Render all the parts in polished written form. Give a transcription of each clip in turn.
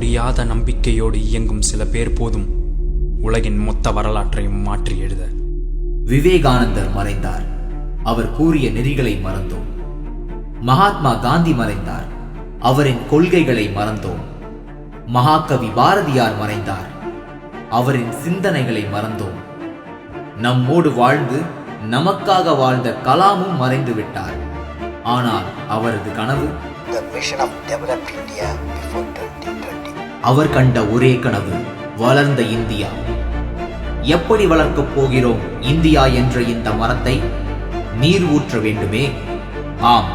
முடியாத நம்பிக்கையோடு இயங்கும் சில பேர் போதும் உலகின் மொத்த வரலாற்றையும் மாற்றி எழுத. விவேகானந்தர் மறைந்தார், அவர் கூறிய நெறிகளை மறந்தோம். மகாத்மா காந்தி மறைந்தார், அவரின் கொள்கைகளை மறந்தோம். மகாகவி பாரதியார் மறைந்தார், அவரின் சிந்தனைகளை மறந்தோம். நம்மோடு வாழ்ந்து நமக்காக வாழ்ந்த கலாமும் மறைந்து விட்டார். ஆனால் அவரது கனவு, அவர் கண்ட ஒரே கனவு வளர்ந்த இந்தியா. எப்படி வளர்க்கப் போகிறோம் இந்தியா என்ற இந்த மரத்தை? நீர் ஊற்ற வேண்டுமே. ஆம்,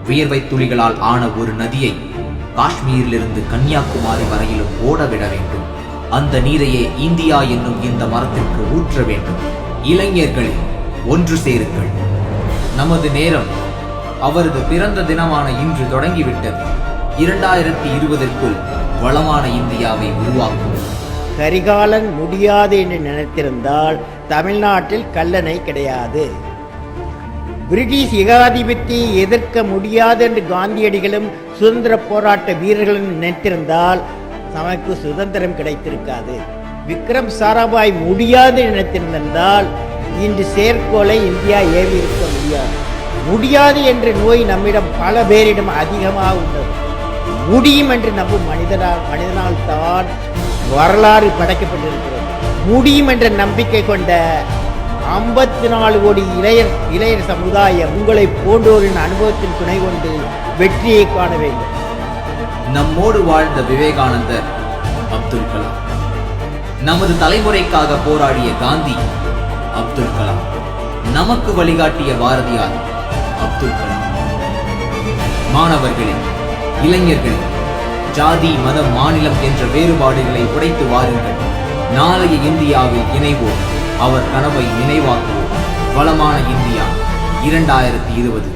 வியர்வை துளிகளால் ஆன ஒரு நதியை காஷ்மீரிலிருந்து கன்னியாகுமரி வரையிலும் ஓடவிட வேண்டும். அந்த நீரையே இந்தியா என்னும் இந்த மரத்திற்கு ஊற்ற வேண்டும். இளைஞர்களே, ஒன்று சேருங்கள். நமது நேரம் அவரது பிறந்த தினமான இன்று தொடங்கிவிட்டது. 2020க்குள் வளமான இந்தியாவை உருவாக்குவோம். கரிகாலன் முடியாது என்று நினைத்திருந்தால் தமிழ்நாட்டில் கல்லணை கிடையாது. பிரிட்டிஷ் ஏகாதிபத்தியை எதிர்க்க முடியாது என்று காந்தியடிகளும் சுதந்திர போராட்ட வீரர்களும் நினைத்திருந்தால் நமக்கு சுதந்திரம் கிடைத்திருக்காது. விக்ரம் சாராபாய் முடியாது நினைத்திருந்தால் இன்று செயற்கோளை இந்தியா ஏவி இருக்க முடியாது. முடியாது என்ற நோய் நம்மிடம் பல பேரிடம் அதிகமாக உள்ளது. முடியும் என்று நம்பும் மனிதனால் தான் வரலாறு படைக்கப்பட்டிருக்கிறது. முடியும் என்ற நம்பிக்கை கொண்ட 54 கோடி இளையர் சமுதாயம் உங்களை போன்றோரின் அனுபவத்தின் துணை கொண்டு வெற்றியை காண வேண்டும். நம்மோடு வாழ்ந்த விவேகானந்தர், அப்துல் கலாம். நமது தலைமுறைக்காக போராடிய காந்தி, அப்துல் கலாம். நமக்கு வழிகாட்டிய பாரதியார், அப்துல் கலாம். மாணவர்களே, இளைஞர்களே, ஜாதி மதம் மாநிலம் என்ற வேறுபாடுகளை உடைத்து வாருங்கள். நாளைய இந்தியாவில் இணைவோம், அவர் கனவை நினைவாக்குவோம். வளமான இந்தியா 2020.